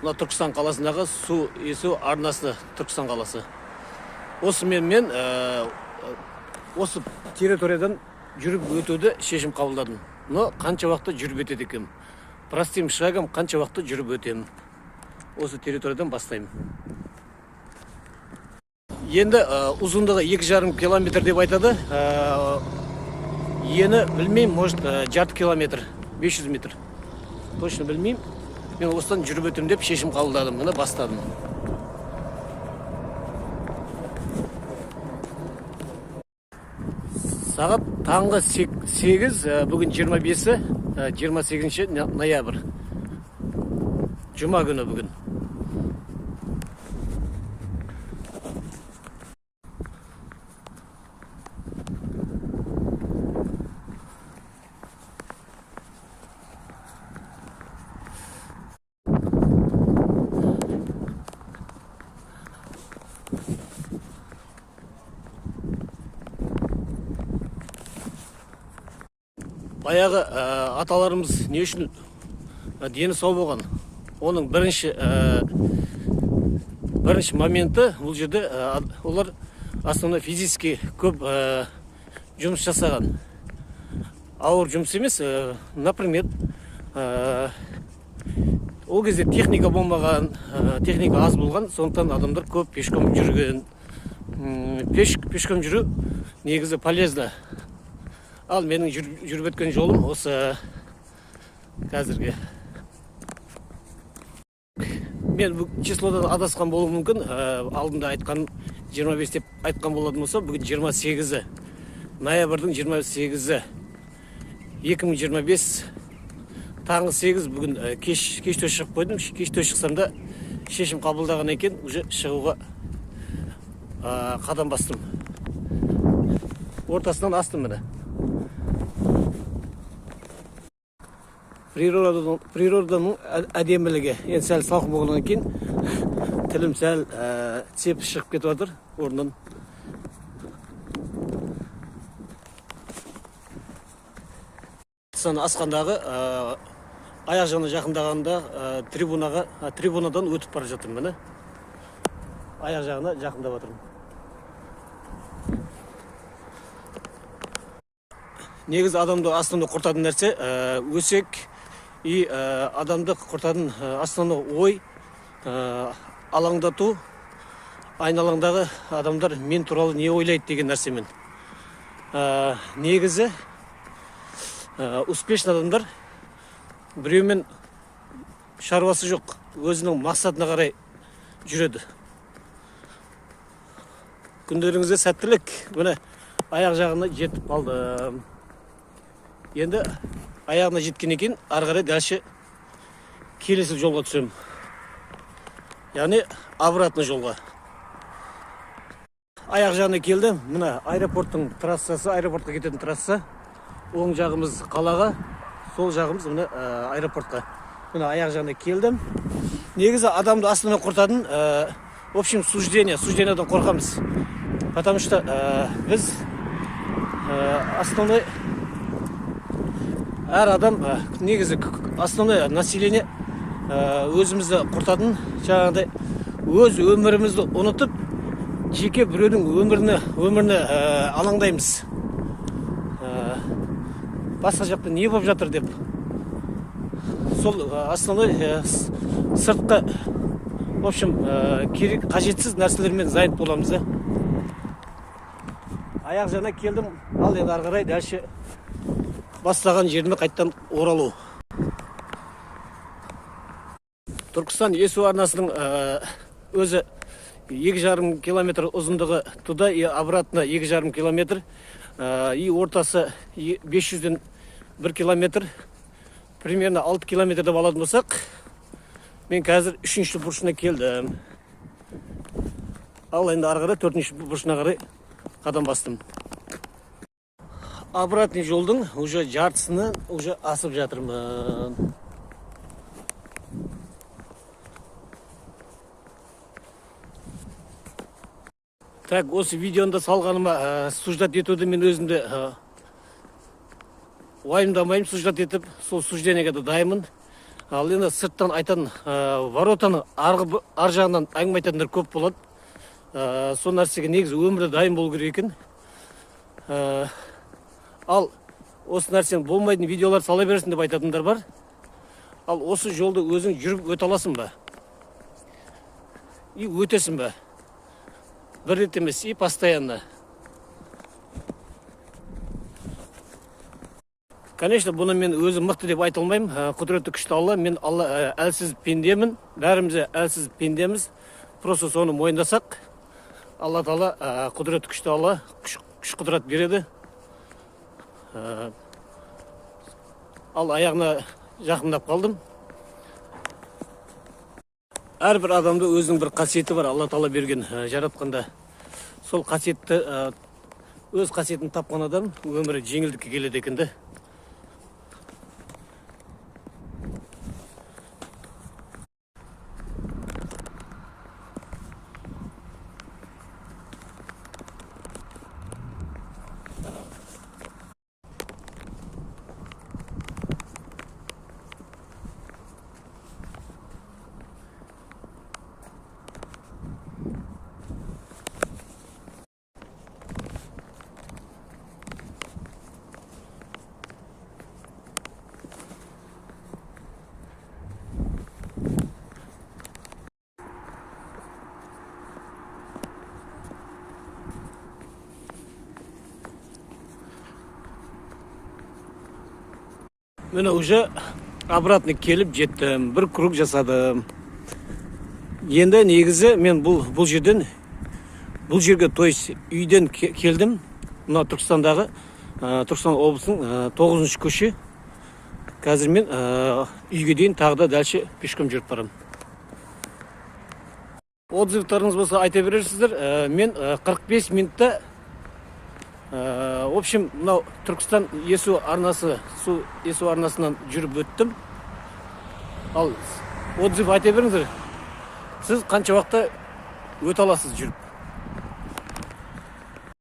мына Түркістан қаласындағы су есу арнасы Түркістан қаласы. Осы мен осы территориядан жүріп өтуді шешім қабылдадым. Но қанша уақытта жүріп өтеді екенмін. Простым шагом қанша уақытта жүріп өтемін. Осы территориядан бастаймын. Енді ұзындығы 2,5 километр деп айтады. Ені білмеймін, может жарты километр, 500 метр. Точно білмеймін. Мен осыдан жүріп өтемін деп шешім қабылдадым. Міне бастадым. Сағат таңғы 8, бүгін 28 ноябрь. Жұма күні бүгін. Баяғы аталарымыз не үшін дені сау болған? Оның бірінші моменті бұл жерде олар основной физически көп жұмыс жасаған. Ауыр жұмыс емес, например, ол кезде техника болмаған, техника аз болған, сондықтан адамдар көп пешком жүрген. Пешком жүру негізі полезно. Ал менің жүріп өткен жолым осы қазірге. Мен бұл числодан адасқан болуы мүмкін. Алдында айтқан 25 деп айтқан болатын болса, бүгін 28 ноябрьдің 28 2025 таңғы 8 бүгін кеш төс шығып қойдым. Кеш төс шықсам да шешім қабылдаған екен, уже шығуға қадам бастым. Ортасынан астым міне. Природаның әдемілігі. Енді сәл салқын болғаннан кейін тілім сәл тепіп шығып кетіп жатыр орнынан. Асқандағы аяқ жағына жақындағанда трибунадан өтіп бара жатырмын міне. Аяқ жағына жақындап жатырмын. Негізі адамды основной құртатын нәрсе өсек и адамды құртатын основной ой алаңдату, айналаңдағы адамдар мен туралы не ойлайды деген нәрсемен. Негізі успешный адамдар біреумен шаруасы жоқ, өзінің мақсатына қарай жүреді. Күндеріңізде сәттілік. Міне аяқ жағына жетіп қалдым. Енді аяғына жеткен екен, ары қарай дальше келесі жолға түсем. Яғни обратно жолға. Аяқ жағына келдім. Мына аэропорттың трассасы, аэропортқа кететін трасса. Оң жағымыз қалаға, сол жағымыз мына аэропортқа. Мына аяқ жағына келдім. Негізі адамды астына құртатын, в общем, суждениядан қорқамыз. Потому что біз основной әр адам негізі основной население өзімізді құртатын, жаңағыдай өз өмірімізді ұнытып, жеке біреудің өміріне алаңдаймыз. Басқа жақта не болып жатыр деп. Сол основной сыртқы, в общем, қажетсіз нәрселермен занят боламыз. Аяқ жағына келдім, ал енді ары қарай дальше бастаған жеріме қайттан оралу. Түркістан есу арнасының өзі 2,5 километр ұзындығы туда и обратно 2,5 километр. И ортасы 500-ден 1 километр. Примерно 6 километр деп алатын болсақ, мен қазір 3-ші бұрышына келдім. Ал енді ары қарай 4-ші бұрышына қарай қадам бастым. Обратный жолдың уже жартысını уже асып жатырмын. Так, осы видеоны салғаныма суждат етуді мен өзімді уайымдамайым, суждат етіп, сол сужденеге де дайынмын. Ал енді сырттан айтатын воротаны ар жағынан әңгіме айтатындар көп болады. Сол нәрсеге негізі өмірі дайын болу керек екен. Ал осы нәрсені болмайтын видеолар сала берсін деп айтатындар бар. Ал осы жолды өзің жүріп өте аласың ба? И өтесің ба? Бір рет емес, и постоянно. Конечно, бұны мен өзім мықты деп айта алмаймын. Құдіретті күшті Алла. Мен Алла әлсіз пендемін. Бәріміз әлсіз пендеміз. Просто соны мойындасақ, Алла Тағала құдіретті күшті Алла күш құдірет береді. Ал аяғына жақындап қалдым. Әрбір адамда өзінің бір қасиеті бар, Алла Тағала берген жаратқанда. Сол қасиетті, өз қасиетін тапқан адам өмірі жеңілдікке келеді екенді. Міне уже обратно келіп жеттім, бір круг жасадым. Енді негізі мен бұл жерге, то есть үйден келдім. Мына Түркістандағы, Түркістан облысының 9-шы көше. Қазір мен үйге дейін тағы да дальше пешком жүріп барам. Отзывтарыңыз болса айта берерсіздер. Мен 45 минутта в общем, мынау Түркістан Есу арнасынан жүріп өттім. Ал отзыв айта беріңіздер. Сіз қанша уақытта өте аласыз жүріп?